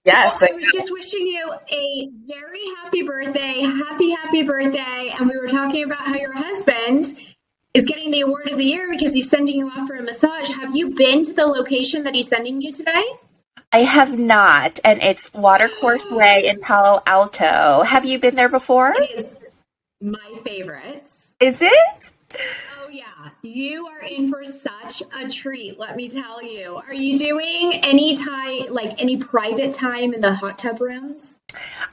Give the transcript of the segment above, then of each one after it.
So Yes. I was just wishing you a very happy birthday, happy birthday. And we were talking about how your husband is getting the award of the year because he's sending you off for a massage. Have you been to the location that he's sending you today? I have not, and it's Watercourse Way in Palo Alto. Have you been there before? It is my favorite. Is it? Oh, yeah. You are in for such a treat, let me tell you. Are you doing any time, like any private time in the hot tub rooms?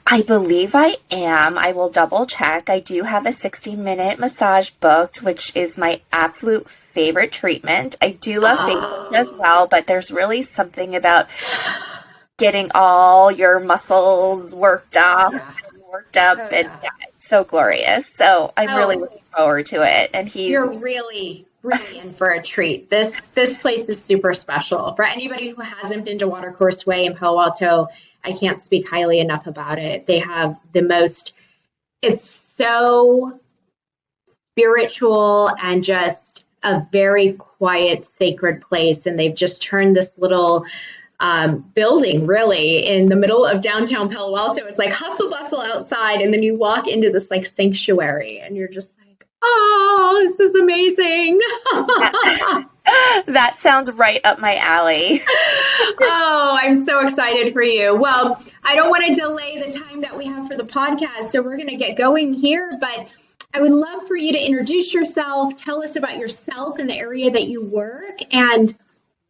I believe I am. I will double check. I do have a 60-minute massage booked, which is my absolute favorite treatment. I do love facials as Oh, well, but there's really something about getting all your muscles oh worked yeah. up, Oh, and yeah. yeah, it's so glorious. So I'm really Oh, looking forward to it. And he's you're really in for a treat. This place is super special. For anybody who hasn't been to Watercourse Way in Palo Alto, I can't speak highly enough about it. They have the most, it's so spiritual and just a very quiet, sacred place. And they've just turned this little building really in the middle of downtown Palo Alto. It's like hustle bustle outside, and then you walk into this like sanctuary, and you're just like, oh, this is amazing. that sounds right up my alley. Oh, I'm so excited for you. Well, I don't want to delay the time that we have for the podcast, so we're going to get going here. But I would love for you to introduce yourself, tell us about yourself and the area that you work, and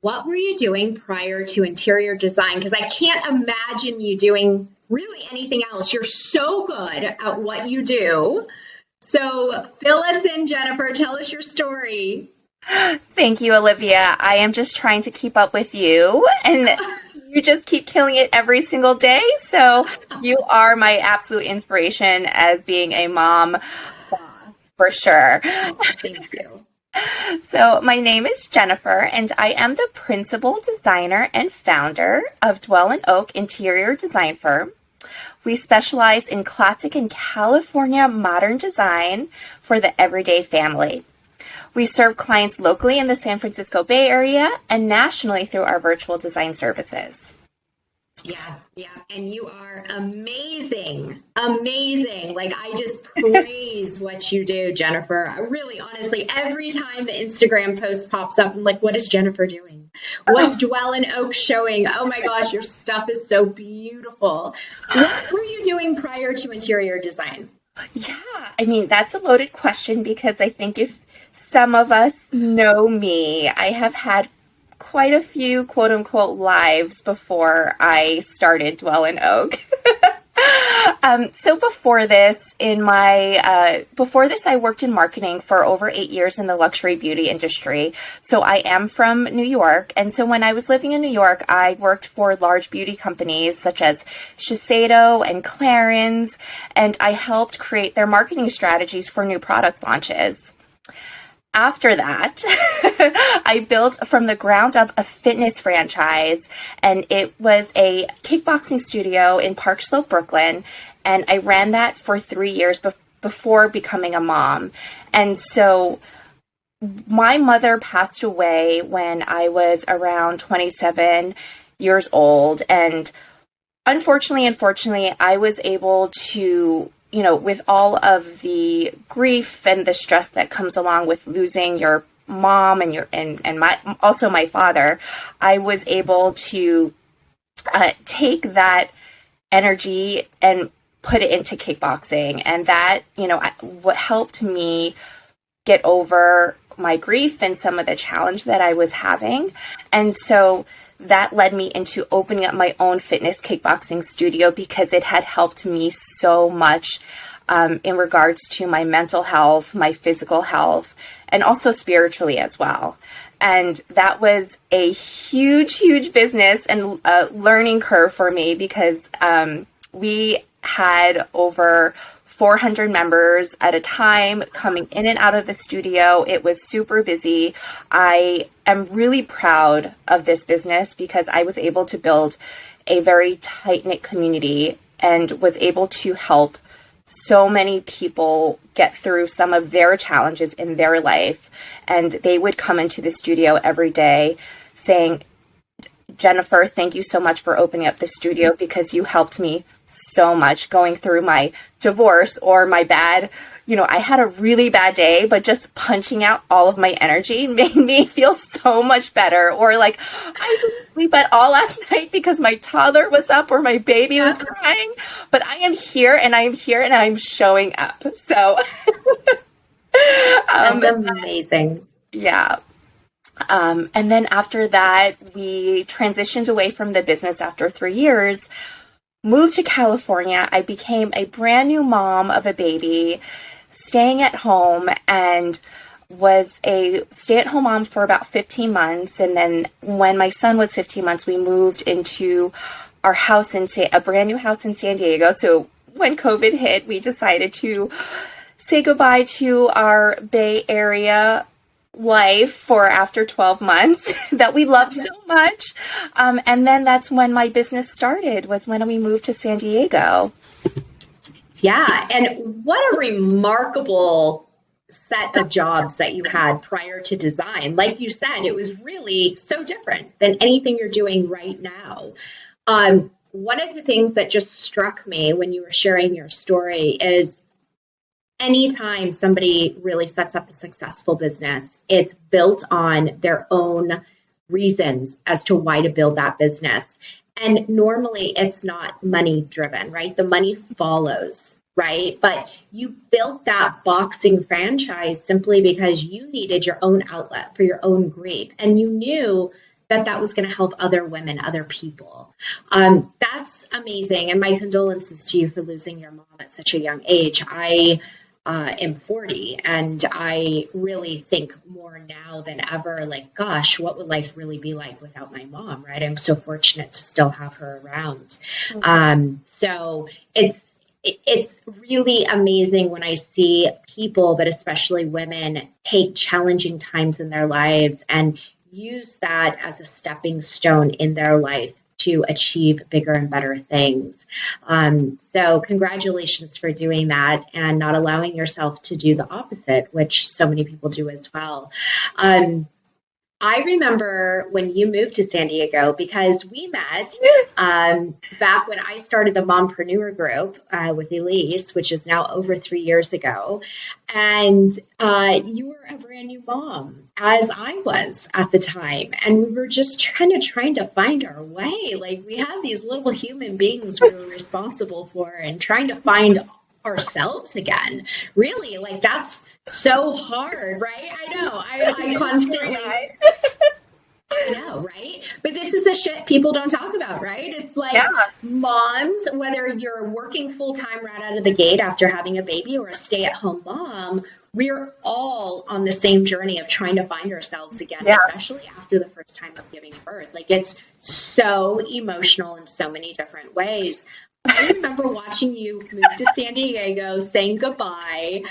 what were you doing prior to interior design? Because I can't imagine you doing really anything else. You're so good at what you do. So fill us in, Jennifer. Tell us your story. Thank you, Olivia. I am just trying to keep up with you, and you just keep killing it every single day. So you are my absolute inspiration as being a mom for sure. Oh, thank you. So my name is Jennifer, and I am the principal designer and founder of Dwell and Oak Interior Design Firm. We specialize in classic and California modern design for the everyday family. We serve clients locally in the San Francisco Bay Area and nationally through our virtual design services. Yeah. And you are amazing. Amazing. Like, I just praise what you do, Jennifer. I really, honestly, every time the Instagram post pops up, I'm like, what is Jennifer doing? What's Dwell and Oak showing? Oh my gosh, your stuff is so beautiful. What were you doing prior to interior design? Yeah, I mean, that's a loaded question because I think if some of us know me, I have had quite a few quote unquote lives before I started Dwell and Oak. So before this, I worked in marketing for over 8 years in the luxury beauty industry. So I am from New York. And so when I was living in New York, I worked for large beauty companies such as Shiseido and Clarins, and I helped create their marketing strategies for new product launches. After that, I built from the ground up a fitness franchise, and it was a kickboxing studio in Park Slope, Brooklyn. And I ran that for 3 years before becoming a mom. And so my mother passed away when I was around 27 years old. And unfortunately, I was able to, with all of the grief and the stress that comes along with losing your mom and my father, I was able to take that energy and put it into kickboxing. And that, what helped me get over my grief and some of the challenge that I was having. And so that led me into opening up my own fitness kickboxing studio because it had helped me so much in regards to my mental health, my physical health, and also spiritually as well. And that was a huge business and learning curve for me because we had over 400 members at a time coming in and out of the studio. It was super busy. I am really proud of this business because I was able to build a very tight-knit community and was able to help so many people get through some of their challenges in their life. And they would come into the studio every day saying, Jennifer, thank you so much for opening up the studio, because you helped me so much going through my divorce or my bad, I had a really bad day, but just punching out all of my energy made me feel so much better. Or like, I didn't sleep at all last night because my toddler was up or my baby was crying, but I am here and I'm showing up. So that's amazing. Yeah. And then after that, we transitioned away from the business after 3 years, moved to California. I became a brand new mom of a baby, staying at home, and was a stay-at-home mom for about 15 months. And then when my son was 15 months, we moved into our house a brand new house in San Diego. So when COVID hit, we decided to say goodbye to our Bay Area life for after 12 months that we loved so much. And then that's when my business started, was when we moved to San Diego. Yeah. And what a remarkable set of jobs that you had prior to design. Like you said, it was really so different than anything you're doing right now. One of the things that just struck me when you were sharing your story is anytime somebody really sets up a successful business, it's built on their own reasons as to why to build that business. And normally it's not money driven, right? The money follows, right? But you built that boxing franchise simply because you needed your own outlet for your own grief. And you knew that that was going to help other women, other people. That's amazing. And my condolences to you for losing your mom at such a young age. I am 40, and I really think more now than ever, like, gosh, what would life really be like without my mom, right? I'm so fortunate to still have her around. So it's really amazing when I see people, but especially women, take challenging times in their lives and use that as a stepping stone in their life to achieve bigger and better things. So congratulations for doing that and not allowing yourself to do the opposite, which so many people do as well. I remember when you moved to San Diego, because we met back when I started the Mompreneur group with Elise, which is now over 3 years ago. And you were a brand new mom, as I was at the time. And we were just kind of trying to find our way. Like, we had these little human beings we were responsible for and trying to find ourselves again. Really, like, that's so hard, right? I know. I constantly, I know, right? But this is the shit people don't talk about, right? It's like moms, whether you're working full time right out of the gate after having a baby or a stay-at-home mom, we're all on the same journey of trying to find ourselves again, especially after the first time of giving birth. Like, it's so emotional in so many different ways. I remember watching you move to San Diego, saying goodbye,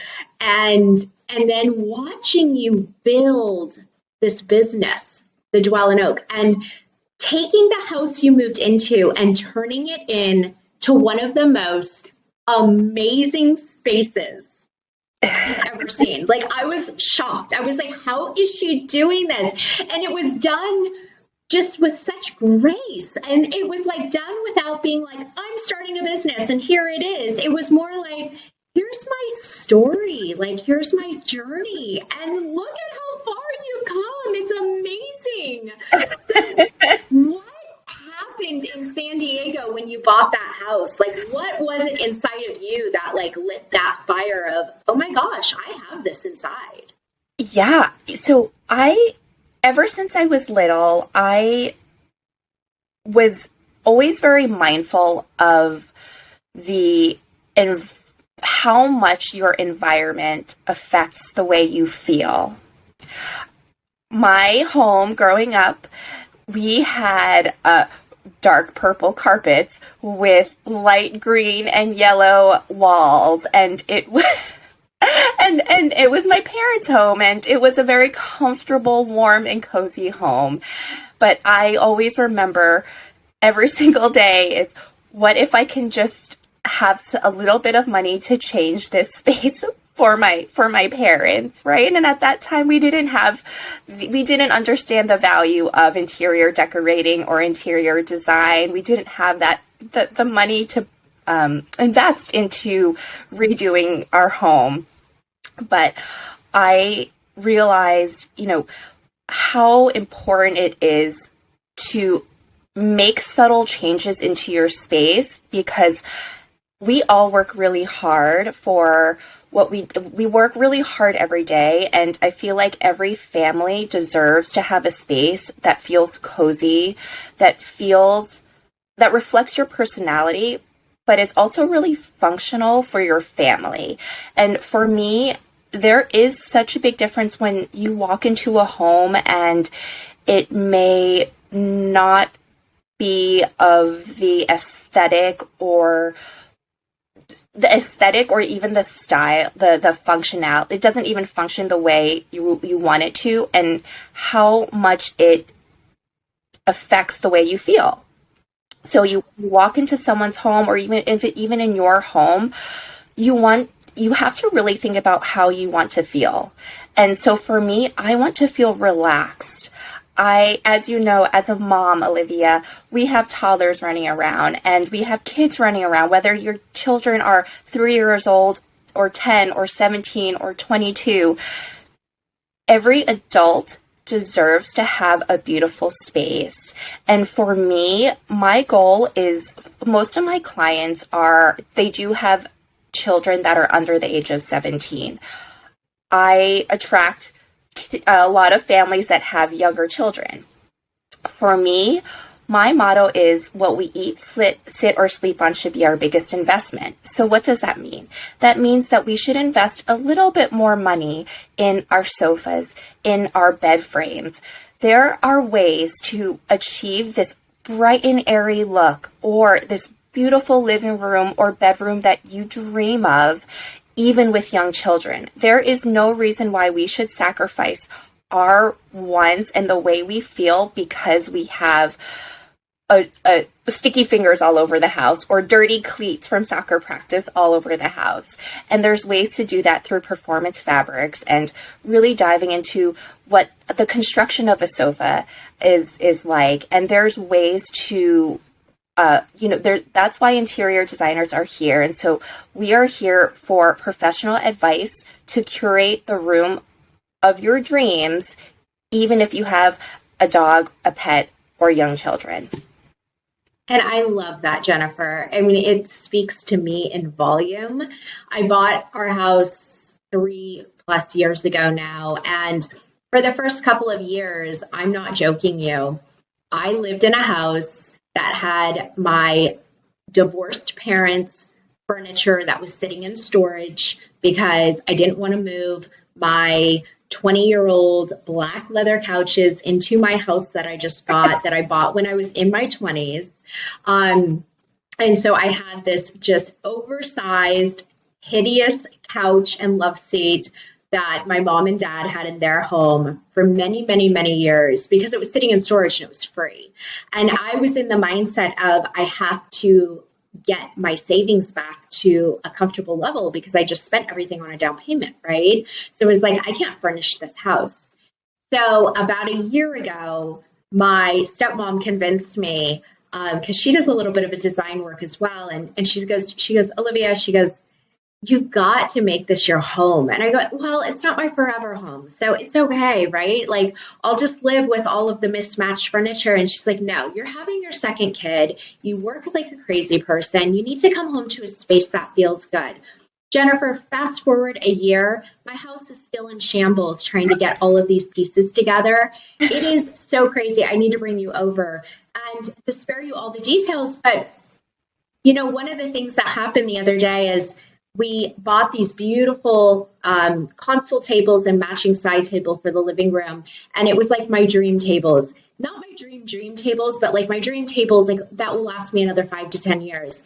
and then watching you build this business, the Dwell in Oak, and taking the house you moved into and turning it in to one of the most amazing spaces you've ever seen. Like, I was shocked. I was like, how is she doing this? And it was done just with such grace. And it was like done without being like, I'm starting a business and here it is. It was more like, here's my story. Like, here's my journey. And look at how far you come. It's amazing. So what happened in San Diego when you bought that house? Like, what was it inside of you that like lit that fire of, oh my gosh, I have this inside? Yeah. So ever since I was little, I was always very mindful of how much your environment affects the way you feel. My home growing up, we had dark purple carpets with light green and yellow walls, and it was and it was my parents' home, and it was a very comfortable, warm, and cozy home. But I always remember every single day is, what if I can just have a little bit of money to change this space for my parents, right? And at that time we didn't understand the value of interior decorating or interior design. We didn't have the money to invest into redoing our home. But I realized, how important it is to make subtle changes into your space, because we all work really hard for what we work really hard every day. And I feel like every family deserves to have a space that feels cozy, that reflects your personality, but is also really functional for your family. And for me, there is such a big difference when you walk into a home and it may not be of the aesthetic or even the style, the functional. It doesn't even function the way you want it to, and how much it affects the way you feel. So you walk into someone's home, or even in your home, you have to really think about how you want to feel. And so for me, I want to feel relaxed. As you know, as a mom, Olivia, we have toddlers running around and we have kids running around, whether your children are 3 years old or 10 or 17 or 22. Every adult deserves to have a beautiful space. And for me, my goal is, most of my clients they do have children that are under the age of 17. I attract a lot of families that have younger children. For me, my motto is, what we eat, sit, or sleep on should be our biggest investment. So what does that mean? That means that we should invest a little bit more money in our sofas, in our bed frames. There are ways to achieve this bright and airy look, or this beautiful living room or bedroom that you dream of, even with young children. There is no reason why we should sacrifice our wants and the way we feel because we have sticky fingers all over the house, or dirty cleats from soccer practice all over the house. And there's ways to do that through performance fabrics and really diving into what the construction of a sofa is like. And there's ways to that's why interior designers are here. And so we are here for professional advice to curate the room of your dreams, even if you have a dog, a pet, or young children. And I love that, Jennifer. I mean, it speaks to me in volume. I bought our house 3+ years ago now. And for the first couple of years, I'm not joking you, I lived in a house that had my divorced parents' furniture that was sitting in storage because I didn't want to move my 20-year-old black leather couches into my house that I just bought, that I bought when I was in my 20s. And so I had this just oversized, hideous couch and love seat that my mom and dad had in their home for many, many, many years because it was sitting in storage and it was free. And I was in the mindset of, I have to get my savings back to a comfortable level because I just spent everything on a down payment, right? So it was like, I can't furnish this house. So about a year ago, my stepmom convinced me, because she does a little bit of a design work as well. And she goes, Olivia, you've got to make this your home. And I go, well, it's not my forever home, so it's okay, right? Like, I'll just live with all of the mismatched furniture. And she's like, no, you're having your second kid. You work like a crazy person. You need to come home to a space that feels good. Jennifer, fast forward a year, my house is still in shambles trying to get all of these pieces together. It is so crazy. I need to bring you over and to spare you all the details. But, one of the things that happened the other day is we bought these beautiful console tables and matching side table for the living room. And it was like my dream tables, not my dream tables, but like my dream tables, like that will last me another 5 to 10 years.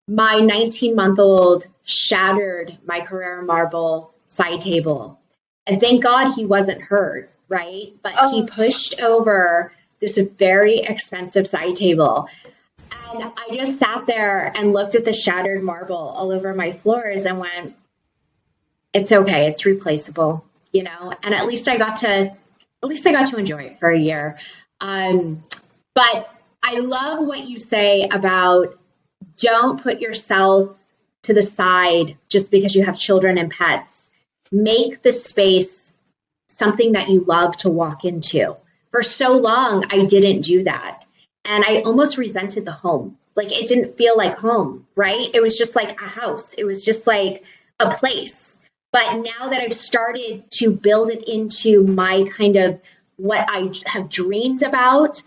My 19-month-old shattered my Carrara marble side table. And thank God he wasn't hurt, right? But he pushed over this very expensive side table. And I just sat there and looked at the shattered marble all over my floors and went, It's okay. It's replaceable, and at least I got to enjoy it for a year. But I love what you say about don't put yourself to the side just because you have children and pets. Make the space something that you love to walk into. For so long, I didn't do that. And I almost resented the home. Like it didn't feel like home, right? It was just like a house, it was just like a place. But now that I've started to build it into my kind of what I have dreamed about,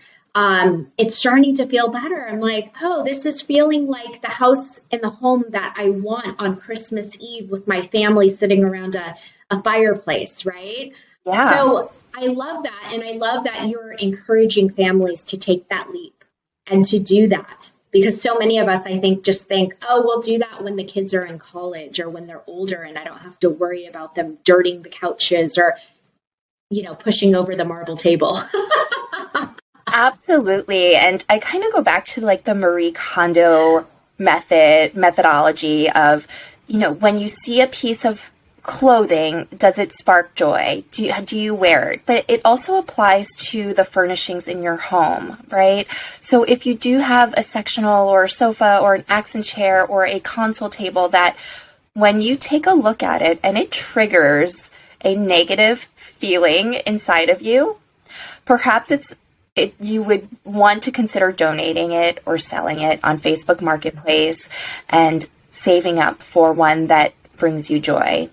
it's starting to feel better. I'm like, oh, this is feeling like the house and the home that I want on Christmas Eve with my family sitting around a fireplace, right? Yeah. So I love that. And I love that you're encouraging families to take that leap and to do that. Because so many of us, I think, just think, oh, we'll do that when the kids are in college or when they're older and I don't have to worry about them dirtying the couches or, pushing over the marble table. Absolutely. And I kind of go back to like the Marie Kondo methodology of, when you see a piece of clothing, does it spark joy? Do you wear it? But it also applies to the furnishings in your home, right? So if you do have a sectional or a sofa or an accent chair or a console table that when you take a look at it and it triggers a negative feeling inside of you, perhaps you would want to consider donating it or selling it on Facebook Marketplace and saving up for one that brings you joy.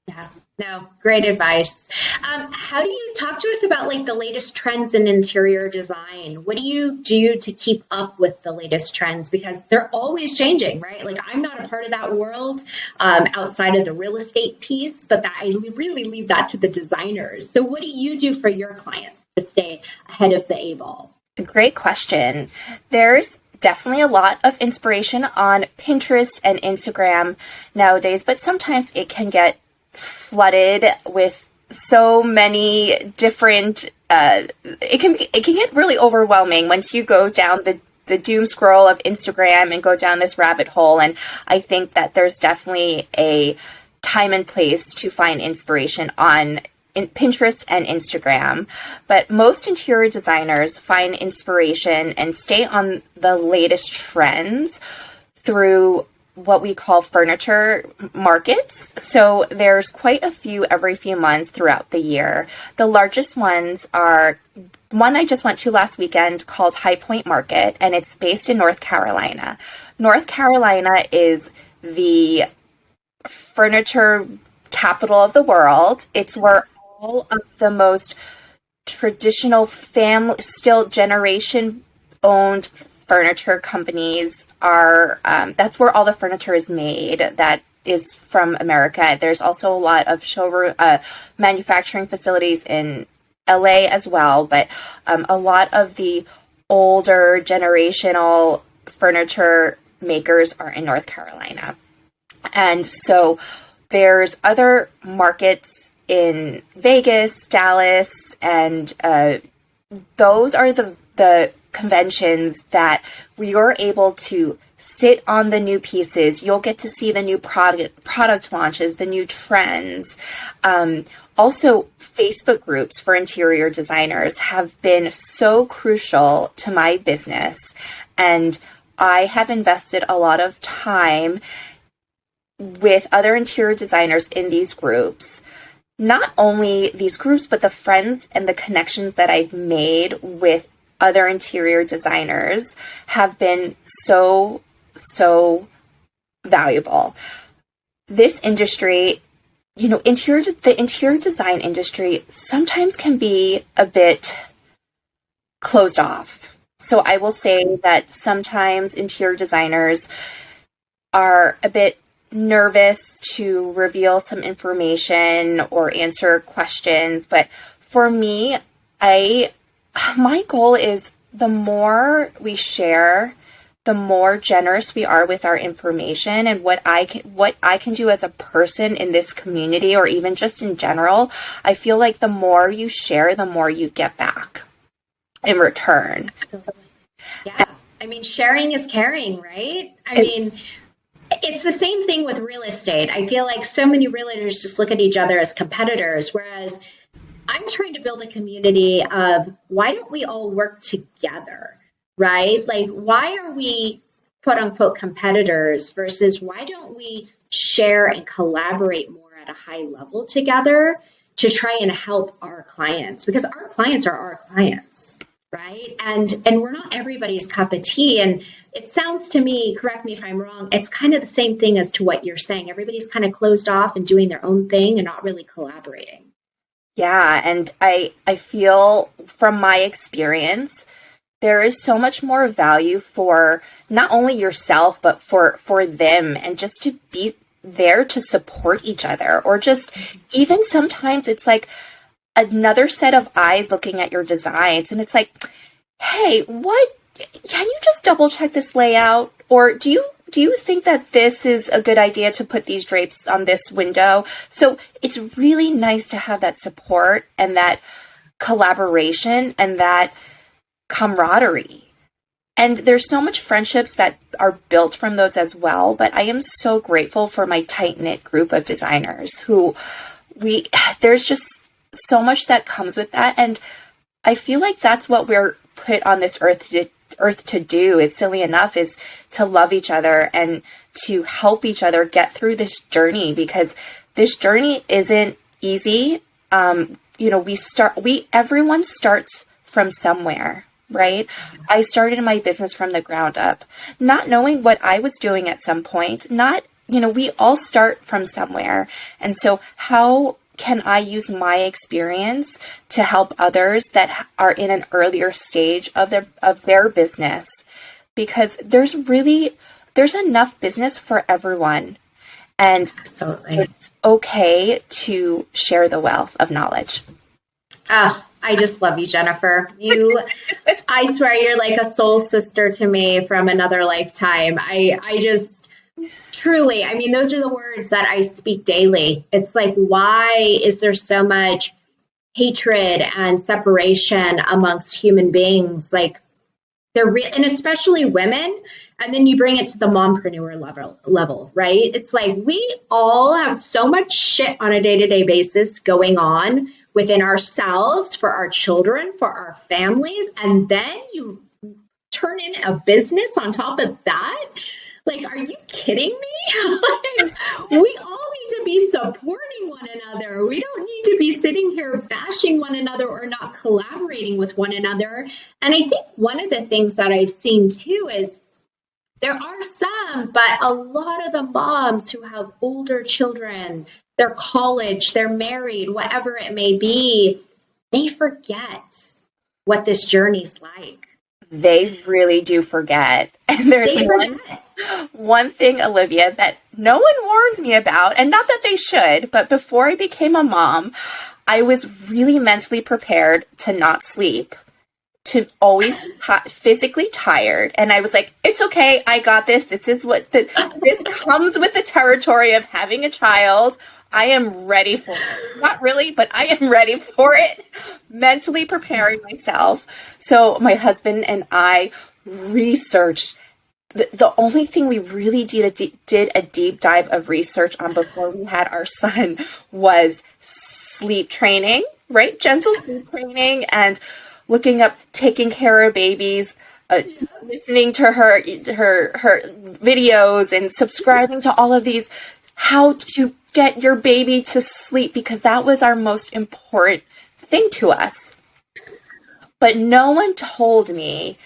Yeah, no, great advice. How do you talk to us about like the latest trends in interior design? What do you do to keep up with the latest trends? Because they're always changing, right? Like I'm not a part of that world outside of the real estate piece, but I really leave that to the designers. So what do you do for your clients to stay ahead of the A-ball? Great question. There's definitely a lot of inspiration on Pinterest and Instagram nowadays, but sometimes it can get flooded with so many different it can get really overwhelming once you go down the doom scroll of Instagram and go down this rabbit hole. And I think that there's definitely a time and place to find inspiration on Pinterest and Instagram, but most interior designers find inspiration and stay on the latest trends through what we call furniture markets. So there's quite a few every few months throughout the year. The largest ones are one I just went to last weekend called High Point Market, and it's based in North Carolina. North Carolina is the furniture capital of the world. It's where all of the most traditional family, still generation owned furniture companies are, that's where all the furniture is made that is from America. There's also a lot of showroom, manufacturing facilities in LA as well, but a lot of the older generational furniture makers are in North Carolina. And so there's other markets in Vegas, Dallas, and those are the conventions that you're able to sit on the new pieces. You'll get to see the new product launches, the new trends. Also, Facebook groups for interior designers have been so crucial to my business. And I have invested a lot of time with other interior designers in these groups. Not only these groups, but the friends and the connections that I've made with other interior designers have been so valuable. This industry, the interior design industry sometimes can be a bit closed off. So I will say that sometimes interior designers are a bit nervous to reveal some information or answer questions. But for me, my goal is the more we share, the more generous we are with our information and what I can do as a person in this community or even just in general. I feel like the more you share, the more you get back in return. Absolutely. Yeah. I mean, sharing is caring, right? I mean, It's the same thing with real estate. I feel like so many realtors just look at each other as competitors, whereas I'm trying to build a community of why don't we all work together, right? Like, why are we quote unquote competitors versus why don't we share and collaborate more at a high level together to try and help our clients? Because our clients are our clients, right? And we're not everybody's cup of tea. And it sounds to me, correct me if I'm wrong, it's kind of the same thing as to what you're saying. Everybody's kind of closed off and doing their own thing and not really collaborating. Yeah, and I feel from my experience, there is so much more value for not only yourself, but for them, and just to be there to support each other, or just even sometimes it's like another set of eyes looking at your designs, and it's like, hey, what, can you just double check this layout? Or do you think that this is a good idea to put these drapes on this window? So it's really nice to have that support and that collaboration and that camaraderie. And there's so much friendships that are built from those as well. But I am so grateful for my tight-knit group of designers who there's just so much that comes with that. And I feel like that's what we're put on this earth to do, is silly enough, is to love each other and to help each other get through this journey, because this journey isn't easy. Everyone starts from somewhere, right? I started my business from the ground up, not knowing what I was doing at some point. We all start from somewhere. And so how can I use my experience to help others that are in an earlier stage of their business? Because there's enough business for everyone. And Absolutely. It's okay to share the wealth of knowledge. Oh, I just love you, Jennifer. I swear you're like a soul sister to me from another lifetime. I just truly, I mean, those are the words that I speak daily. It's like, why is there so much hatred and separation amongst human beings? Like, and especially women. And then you bring it to the mompreneur level, right? It's like we all have so much shit on a day-to-day basis going on within ourselves, for our children, for our families, and then you turn in a business on top of that. Like, are you kidding me? Like, we all need to be supporting one another. We don't need to be sitting here bashing one another or not collaborating with one another. And I think one of the things that I've seen too is there are some, but a lot of the moms who have older children, they're college, they're married, whatever it may be, they forget what this journey's like. They really do forget. And there's one thing, Olivia, that no one warns me about, and not that they should, but before I became a mom, I was really mentally prepared to not sleep, to always physically tired. And I was like, it's okay, I got this. This comes with the territory of having a child. I am ready for it. Not really, but I am ready for it. Mentally preparing myself. So my husband and I researched. The only thing we really did a deep dive of research on before we had our son was sleep training, right? Gentle sleep training, and looking up taking care of babies, listening to her videos and subscribing to all of these, how to get your baby to sleep, because that was our most important thing to us. But no one told me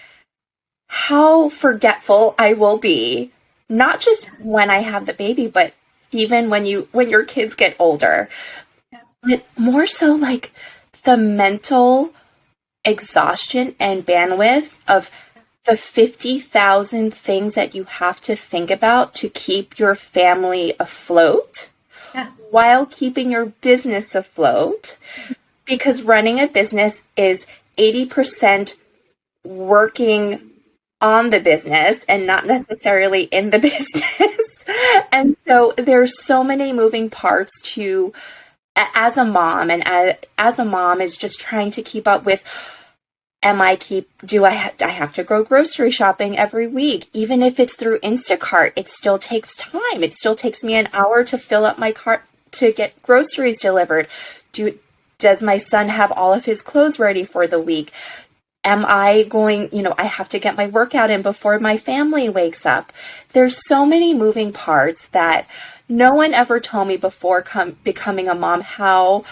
how forgetful I will be, not just when I have the baby, but even when your kids get older. But more so like the mental exhaustion and bandwidth of the 50,000 things that you have to think about to keep your family afloat, while keeping your business afloat. Because running a business is 80% working on the business and not necessarily in the business. And so there's so many moving parts to, as a mom, and as a mom is just trying to keep up with I have to go grocery shopping every week? Even if it's through Instacart, it still takes time. It still takes me an hour to fill up my cart to get groceries delivered. Does my son have all of his clothes ready for the week? Am I going, I have to get my workout in before my family wakes up. There's so many moving parts that no one ever told me before becoming a mom how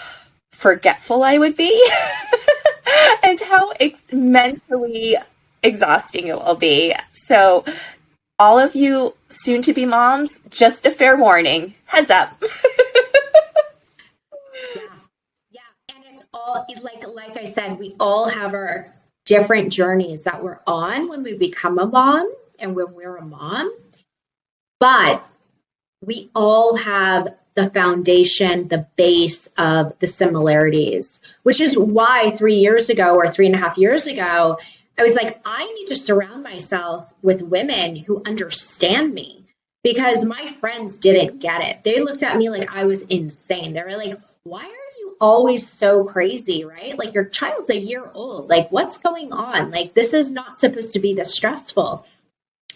forgetful I would be and how mentally exhausting it will be. So all of you soon to be moms, just a fair warning, heads up. Yeah. And it's all like I said, we all have our different journeys that we're on when we become a mom and when we're a mom. But we all have the foundation, the base of the similarities, which is why 3 years ago or 3.5 years ago, I was like, I need to surround myself with women who understand me, because my friends didn't get it. They looked at me like I was insane. They were like, why are you always so crazy, right? Like, your child's a year old. Like, what's going on? Like, this is not supposed to be this stressful.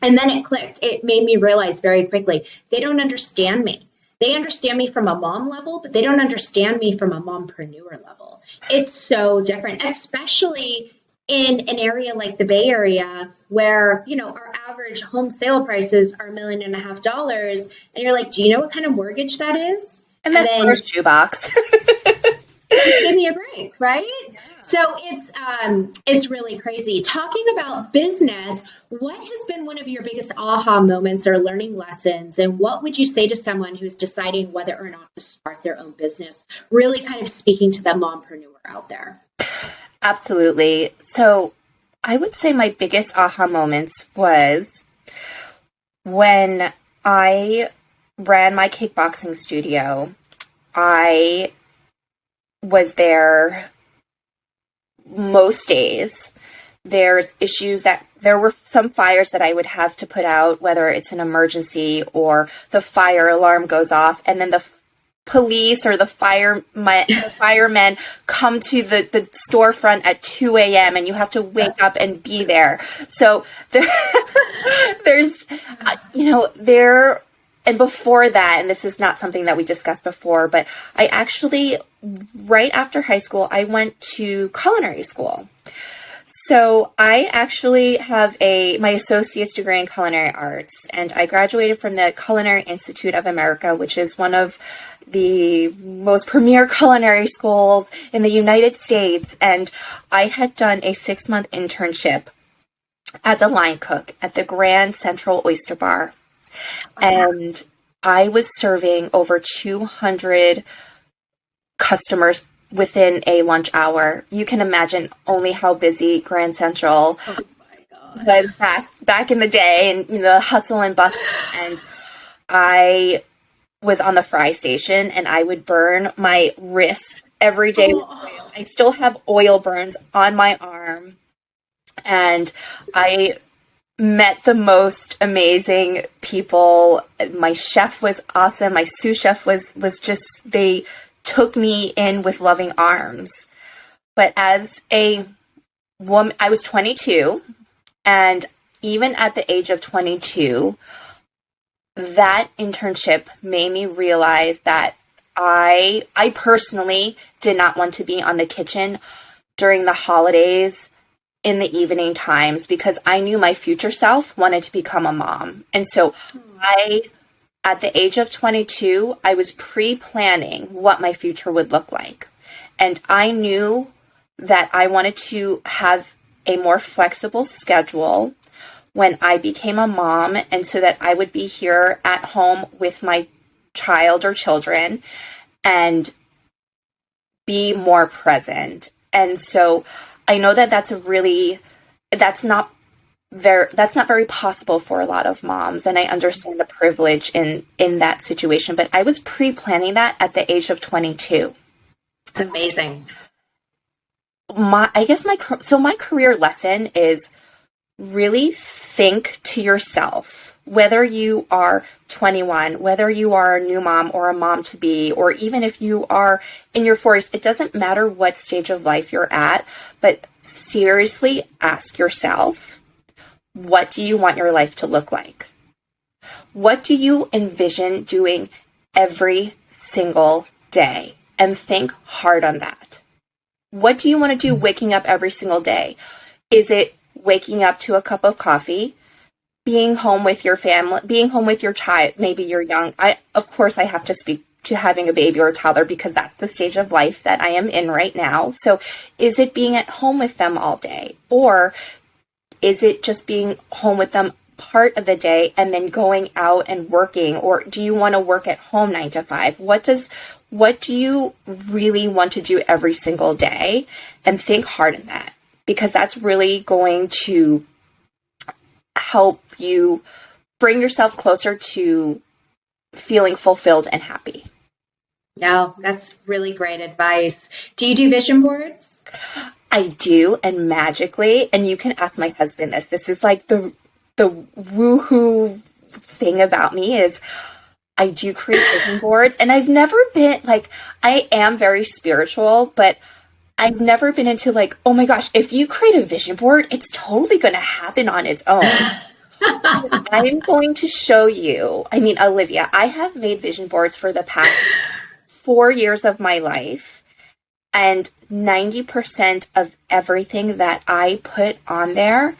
And then it clicked. It made me realize very quickly, they don't understand me. They understand me from a mom level, but they don't understand me from a mompreneur level. It's so different, especially in an area like the Bay Area where, our average home sale prices are $1.5 million. And you're like, do you know what kind of mortgage that is? And that's then first shoebox. Give me a break, right? Yeah. So it's really crazy. Talking about business, what has been one of your biggest aha moments or learning lessons? And what would you say to someone who's deciding whether or not to start their own business? Really kind of speaking to the mompreneur out there. Absolutely. So I would say my biggest aha moments was when I ran my kickboxing studio. I was there most days. There's issues that there were some fires that I would have to put out, whether it's an emergency or the fire alarm goes off, and then the police or the firemen come to the storefront at 2 a.m. and you have to wake up and be there. So there's, and before that, and this is not something that we discussed before, but I actually, right after high school, I went to culinary school. So I actually have my associate's degree in culinary arts, and I graduated from the Culinary Institute of America, which is one of the most premier culinary schools in the United States. And I had done a 6-month internship as a line cook at the Grand Central Oyster Bar. And I was serving over 200 customers within a lunch hour. You can imagine only how busy Grand Central was back in the day, and the hustle and bustle. And I was on the fry station, and I would burn my wrists every day. I still have oil burns on my arm, and I met the most amazing people. My chef was awesome. My sous chef was just, they took me in with loving arms. But as a woman, I was 22, and even at the age of 22, that internship made me realize that I personally did not want to be on the kitchen during the holidays in the evening times, because I knew my future self wanted to become a mom. And so at the age of 22, I was pre-planning what my future would look like. And I knew that I wanted to have a more flexible schedule when I became a mom, and so that I would be here at home with my child or children and be more present. And so I know that that's not very possible for a lot of moms, and I understand the privilege in that situation, but I was pre-planning that at the age of 22. It's amazing. My career lesson is really think to yourself, whether you are 21, whether you are a new mom or a mom to be, or even if you are in your 40s, it doesn't matter what stage of life you're at, but seriously ask yourself, what do you want your life to look like? What do you envision doing every single day? And think hard on that. What do you want to do waking up every single day? Is it waking up to a cup of coffee, being home with your family, being home with your child? Maybe you're young. Of course, I have to speak to having a baby or a toddler because that's the stage of life that I am in right now. So is it being at home with them all day? Or is it just being home with them part of the day and then going out and working? Or do you want to work at home 9 to 5? What do you really want to do every single day? And think hard on that, because that's really going to help you bring yourself closer to feeling fulfilled and happy. No, that's really great advice. Do you do vision boards? I do, and magically, and you can ask my husband this. This is like the woohoo thing about me is I do create vision boards, and I've never been like, I am very spiritual, but I've never been into like, oh my gosh, if you create a vision board, it's totally going to happen on its own. I'm going to show you. I mean, Olivia, I have made vision boards for the past 4 years of my life, and 90% of everything that I put on there,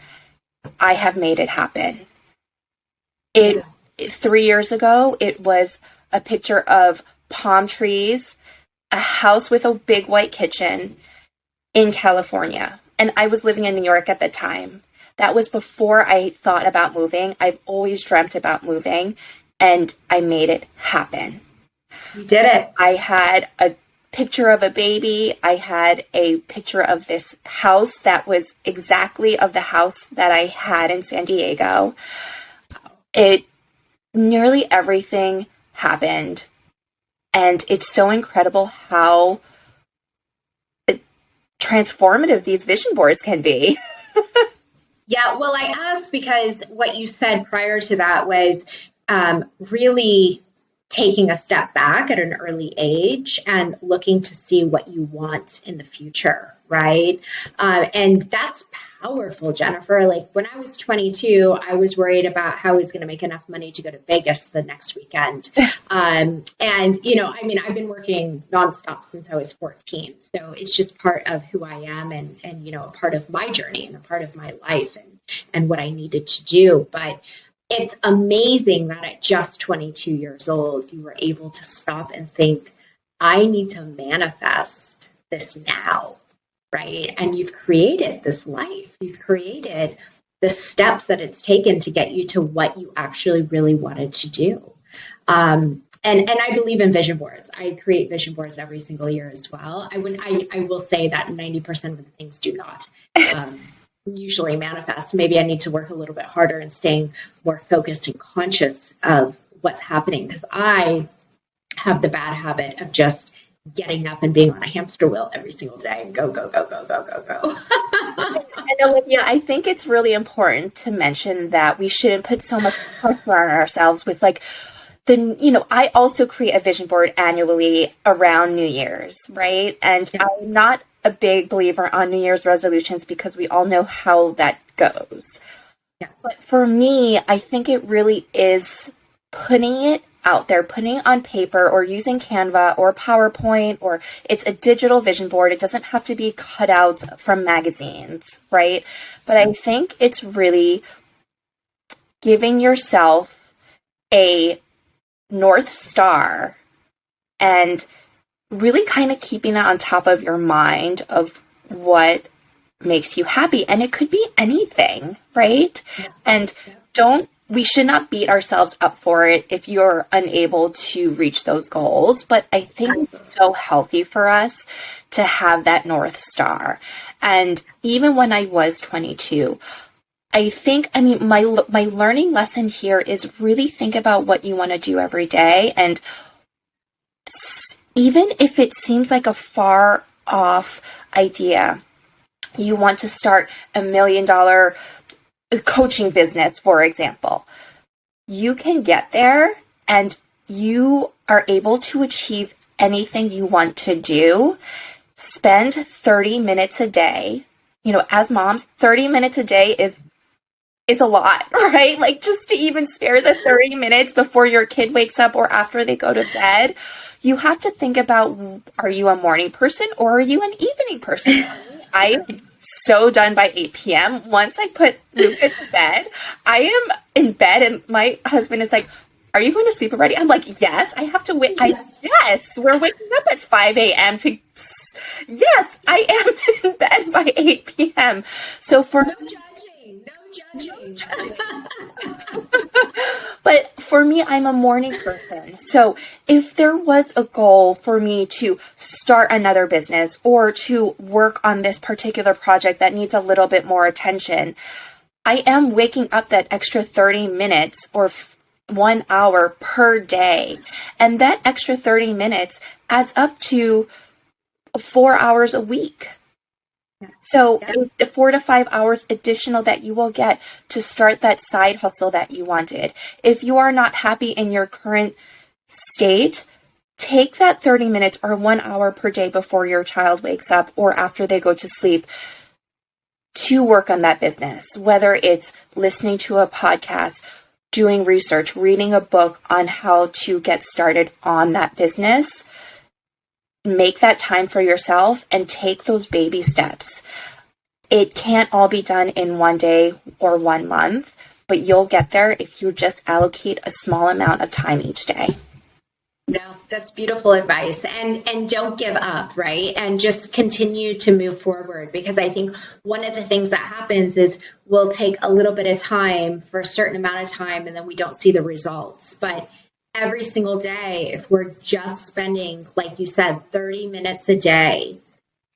I have made it happen. 3 years ago, it was a picture of palm trees, a house with a big white kitchen in California. And I was living in New York at the time. That was before I thought about moving. I've always dreamt about moving, and I made it happen. You did it. I had a picture of a baby. I had a picture of this house that was exactly of the house that I had in San Diego. Nearly everything happened. And it's so incredible how transformative these vision boards can be. Yeah, well, I asked because what you said prior to that was really taking a step back at an early age and looking to see what you want in the future, right? And that's powerful, Jennifer. Like when I was 22, I was worried about how I was going to make enough money to go to Vegas the next weekend. And, you know, I mean, I've been working nonstop since I was 14. So it's just part of who I am and you know, a part of my journey and a part of my life and what I needed to do. But it's amazing that at just 22 years old, you were able to stop and think, I need to manifest this now, right? And you've created this life. You've created the steps that it's taken to get you to what you actually really wanted to do. And I believe in vision boards. I create vision boards every single year as well. I will say that 90% of the things do not usually manifest. Maybe I need to work a little bit harder and staying more focused and conscious of what's happening, because I have the bad habit of just getting up and being on a hamster wheel every single day and go, go, go, go, go, go, go. And Olivia, I think it's really important to mention that we shouldn't put so much pressure on ourselves with like, I also create a vision board annually around New Year's, right? And yeah. I'm not a big believer on New Year's resolutions because we all know how that goes. Yeah. But for me, I think it really is putting it out there, putting it on paper or using Canva or PowerPoint, or it's a digital vision board. It doesn't have to be cut out from magazines, right? But I think it's really giving yourself a North Star and really kind of keeping that on top of your mind of what makes you happy. And it could be anything, right? Yeah. And we should not beat ourselves up for it if you're unable to reach those goals. But I think it's so healthy for us to have that North Star. And even when I was 22, my learning lesson here is really think about what you want to do every day. And even if it seems like a far off idea, you want to start $1 million coaching business, for example, you can get there and you are able to achieve anything you want to do. Spend 30 minutes a day. You know, as moms, 30 minutes a day is a lot, right? Like, just to even spare the 30 minutes before your kid wakes up or after they go to bed, you have to think about, are you a morning person or are you an evening person? I'm so done by 8 p.m. Once I put Luca to bed, I am in bed and my husband is like, are you going to sleep already? I'm like, yes, I have to wait. Yes, we're waking up at 5 a.m. Yes, I am in bed by 8 p.m. So for no judging. But for me, I'm a morning person. So if there was a goal for me to start another business or to work on this particular project that needs a little bit more attention, I am waking up that extra 30 minutes or 1 hour per day. And that extra 30 minutes adds up to 4 hours a week. So 4 to 5 hours additional that you will get to start that side hustle that you wanted. If you are not happy in your current state, take that 30 minutes or 1 hour per day before your child wakes up or after they go to sleep to work on that business, whether it's listening to a podcast, doing research, reading a book on how to get started on that business. Make that time for yourself and take those baby steps. It can't all be done in one day or 1 month, but you'll get there if you just allocate a small amount of time each day. No, that's beautiful advice. And don't give up, right? And just continue to move forward, because I think one of the things that happens is we'll take a little bit of time for a certain amount of time and then we don't see the results. But every single day, if we're just spending, like you said, 30 minutes a day,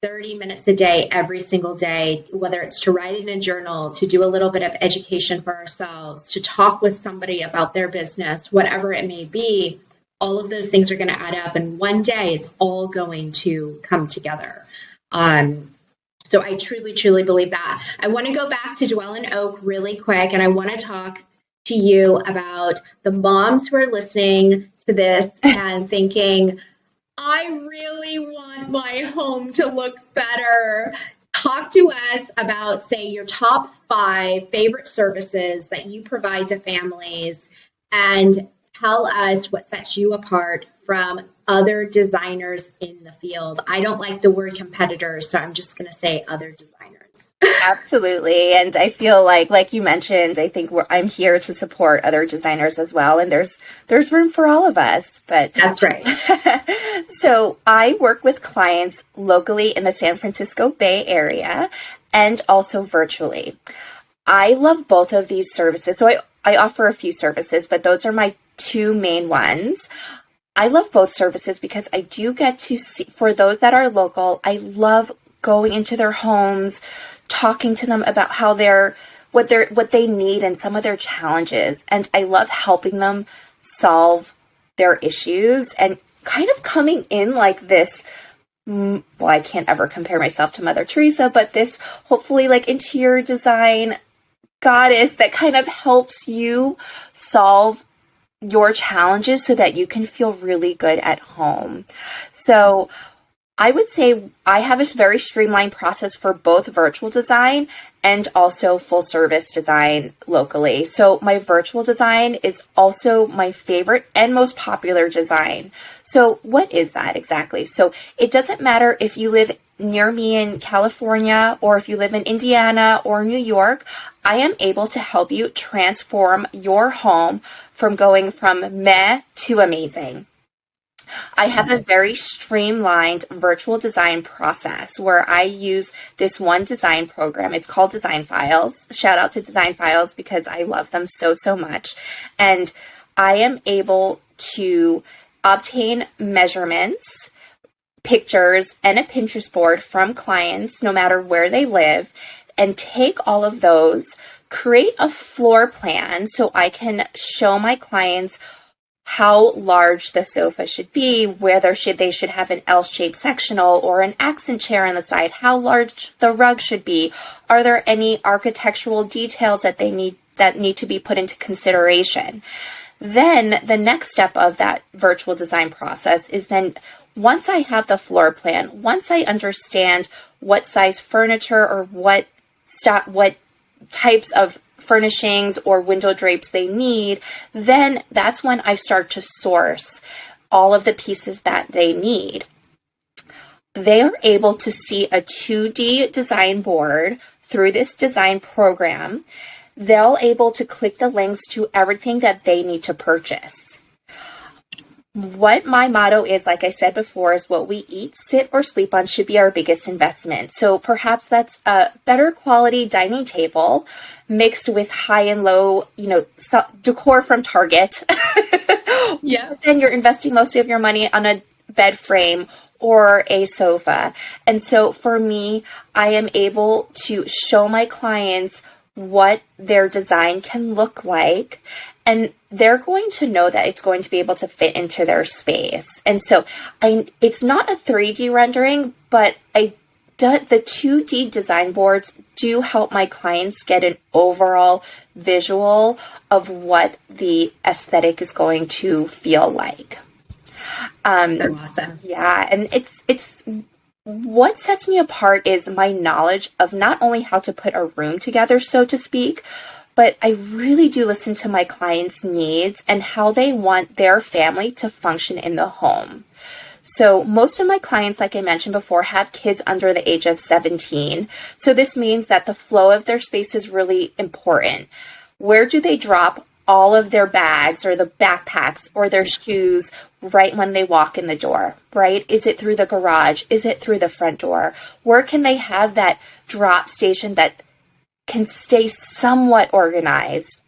every single day, whether it's to write in a journal, to do a little bit of education for ourselves, to talk with somebody about their business, whatever it may be, all of those things are going to add up. And one day it's all going to come together. So I truly, truly believe that. I want to go back to Dwellin Oak really quick, and I want to talk to you about the moms who are listening to this and thinking, I really want my home to look better. Talk to us about, say, your top 5 favorite services that you provide to families, and tell us what sets you apart from other designers in the field. I don't like the word competitors, so I'm just going to say other designers. Absolutely. And I feel like you mentioned, I think I'm here to support other designers as well. And there's room for all of us, but that's right. So I work with clients locally in the San Francisco Bay Area and also virtually. I love both of these services. So I offer a few services, but those are my 2 main ones. I love both services because I do get to see, for those that are local, I love going into their homes, talking to them about how what they need and some of their challenges. And I love helping them solve their issues and kind of coming in like this, well, I can't ever compare myself to Mother Teresa, but this hopefully like interior design goddess that kind of helps you solve your challenges so that you can feel really good at home. So I would say I have a very streamlined process for both virtual design and also full service design locally. So my virtual design is also my favorite and most popular design. So what is that exactly? So it doesn't matter if you live near me in California or if you live in Indiana or New York, I am able to help you transform your home from going from meh to amazing. I have a very streamlined virtual design process where I use this one design program. It's called Design Files. Shout out to Design Files because I love them so, so much. And I am able to obtain measurements, pictures, and a Pinterest board from clients, no matter where they live, and take all of those, create a floor plan so I can show my clients how large the sofa should be, whether they should have an L-shaped sectional or an accent chair on the side, how large the rug should be. Are there any architectural details that they need that need to be put into consideration. Then the next step of that virtual design process is then once I have the floor plan, once I understand what size furniture or what types of furnishings or window drapes they need, then that's when I start to source all of the pieces that they need. They are able to see a 2D design board through this design program. They'll able to click the links to everything that they need to purchase. What my motto is, like I said before, is what we eat, sit, or sleep on should be our biggest investment. So perhaps that's a better quality dining table mixed with high and low, decor from Target. Yeah. Then you're investing most of your money on a bed frame or a sofa. And so for me, I am able to show my clients what their design can look like, and they're going to know that it's going to be able to fit into their space. And so it's not a 3D rendering, but the 2D design boards do help my clients get an overall visual of what the aesthetic is going to feel like. That's awesome. Yeah, and it's what sets me apart is my knowledge of not only how to put a room together, so to speak, but I really do listen to my clients' needs and how they want their family to function in the home. So most of my clients, like I mentioned before, have kids under the age of 17. So this means that the flow of their space is really important. Where do they drop all of their bags or the backpacks or their shoes right when they walk in the door, right? Is it through the garage? Is it through the front door? Where can they have that drop station that can stay somewhat organized?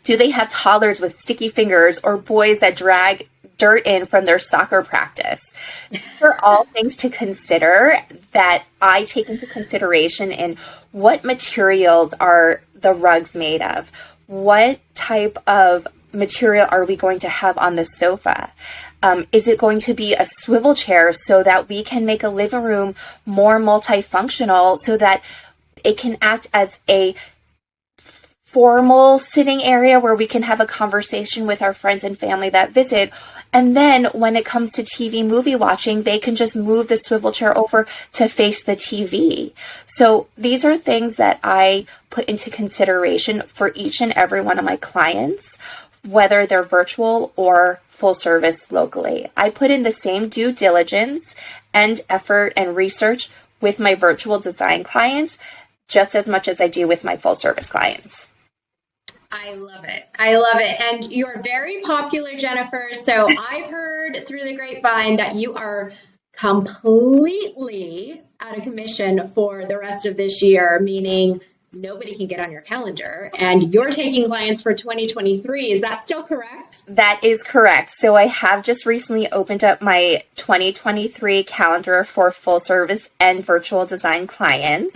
Do they have toddlers with sticky fingers or boys that drag dirt in from their soccer practice? These are all things to consider that I take into consideration in what materials are the rugs made of? What type of material are we going to have on the sofa? Is it going to be a swivel chair so that we can make a living room more multifunctional so that it can act as a formal sitting area where we can have a conversation with our friends and family that visit? And then when it comes to TV movie watching, they can just move the swivel chair over to face the TV. So these are things that I put into consideration for each and every one of my clients, whether they're virtual or full service locally. I put in the same due diligence and effort and research with my virtual design clients just as much as I do with my full service clients. I love it. I love it. And you're very popular, Jennifer. So I've heard through the grapevine that you are completely out of commission for the rest of this year, meaning nobody can get on your calendar, and you're taking clients for 2023. Is that still correct? That is correct. So I have just recently opened up my 2023 calendar for full service and virtual design clients.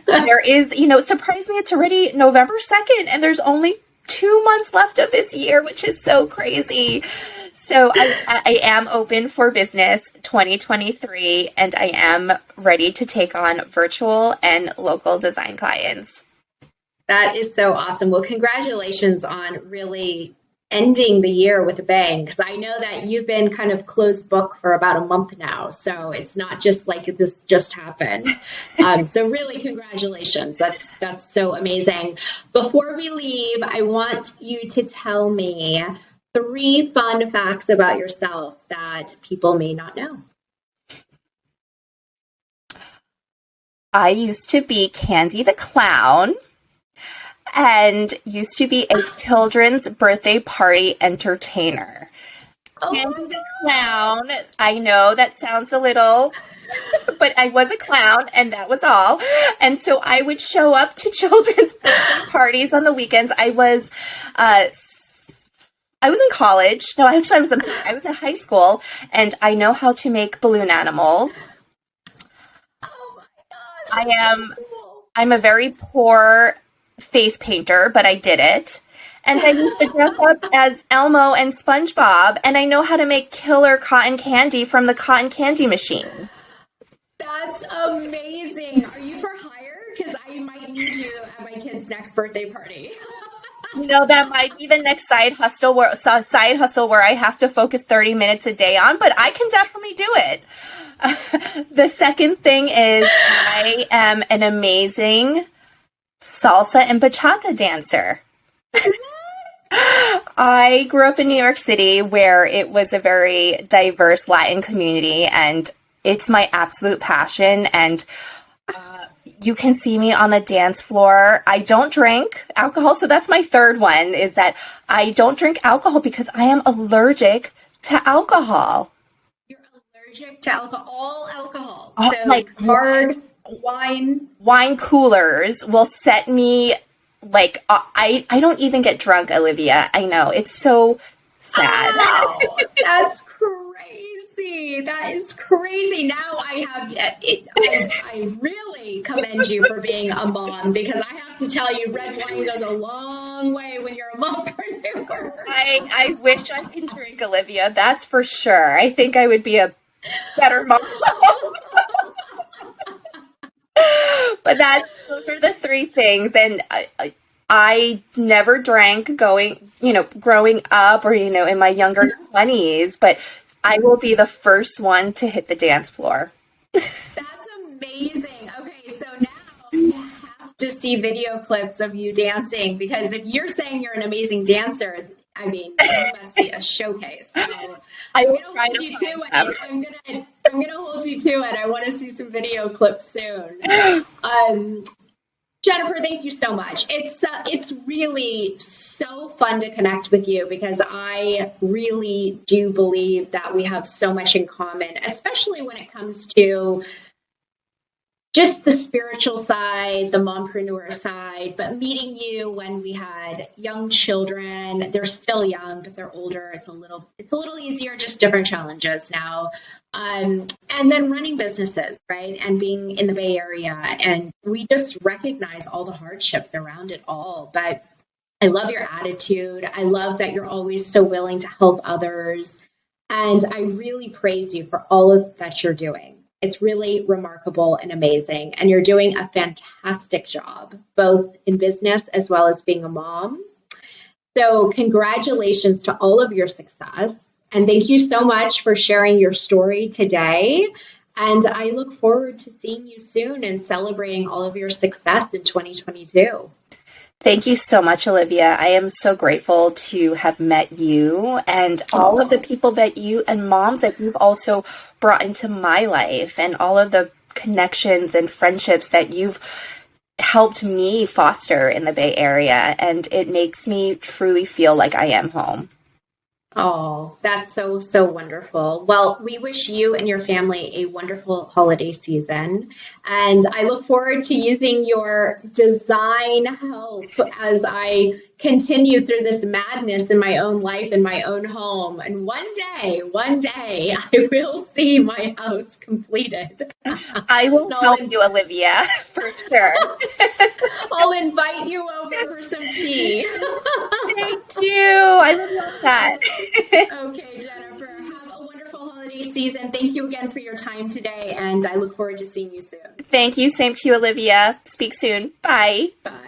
There is, surprisingly, it's already November 2nd, and there's only 2 months left of this year, which is so crazy. So I am open for business 2023, and I am ready to take on virtual and local design clients. That is so awesome. Well, congratulations on really ending the year with a bang, because I know that you've been kind of closed book for about a month now. So it's not just like this just happened. So really, congratulations. That's so amazing. Before we leave, I want you to tell me 3 fun facts about yourself that people may not know. I used to be Candy the Clown and used to be a children's birthday party entertainer. Oh, Candy the Clown, I know that sounds a little, but I was a clown and that was all. And so I would show up to children's birthday parties on the weekends. I was in college. No, actually, I was in high school, and I know how to make balloon animals. Oh my gosh! I'm a very poor face painter, but I did it. And I used to dress up as Elmo and SpongeBob, and I know how to make killer cotton candy from the cotton candy machine. That's amazing. Are you for hire? because I might need you at my kid's next birthday party. That might be the next side hustle where I have to focus 30 minutes a day on, but I can definitely do it. The second thing is I am an amazing salsa and bachata dancer. I grew up in New York City, where it was a very diverse Latin community, and it's my absolute passion. And you can see me on the dance floor. I don't drink alcohol. So that's my third one, is that I don't drink alcohol because I am allergic to alcohol. You're allergic to alcohol? All alcohol? Oh, so like hard wine? Wine coolers will set me, like, I don't even get drunk, Olivia. I know. It's so sad. Oh, that's crazy. That is crazy. Now I really commend you for being a mom, because I have to tell you, red wine goes a long way when you're a mompreneur. I wish I could drink, Olivia. That's for sure. I think I would be a better mom. But those are the three things. And I never drank growing up or, in my younger 20s, but I will be the first one to hit the dance floor. That's amazing. Okay, so now you have to see video clips of you dancing, because if you're saying you're an amazing dancer, I mean, you must be a showcase. So I'm going to hold you to it. I'm going to hold you to it. I want to see some video clips soon. Jennifer, thank you so much. It's really so fun to connect with you, because I really do believe that we have so much in common, especially when it comes to just the spiritual side, the mompreneur side. But meeting you when we had young children, they're still young, but they're older. It's a little easier, just different challenges now. And then running businesses, right? And being in the Bay Area, and we just recognize all the hardships around it all. But I love your attitude. I love that you're always so willing to help others. And I really praise you for all of that you're doing. It's really remarkable and amazing. And you're doing a fantastic job, both in business as well as being a mom. So congratulations to all of your success. And thank you so much for sharing your story today. And I look forward to seeing you soon and celebrating all of your success in 2022. Thank you so much, Olivia. I am so grateful to have met you and all of the people that you and moms that you've also brought into my life, and all of the connections and friendships that you've helped me foster in the Bay Area. And it makes me truly feel like I am home. Oh, that's so, so wonderful. Well, we wish you and your family a wonderful holiday season. And I look forward to using your design help as I continue through this madness in my own life, in my own home. And one day, I will see my house completed. I will help you, Olivia, for sure. I'll invite you over for some tea. Thank you. I would love that. Okay, Jennifer, have a wonderful holiday season. Thank you again for your time today, and I look forward to seeing you soon. Thank you. Same to you, Olivia. Speak soon. Bye. Bye.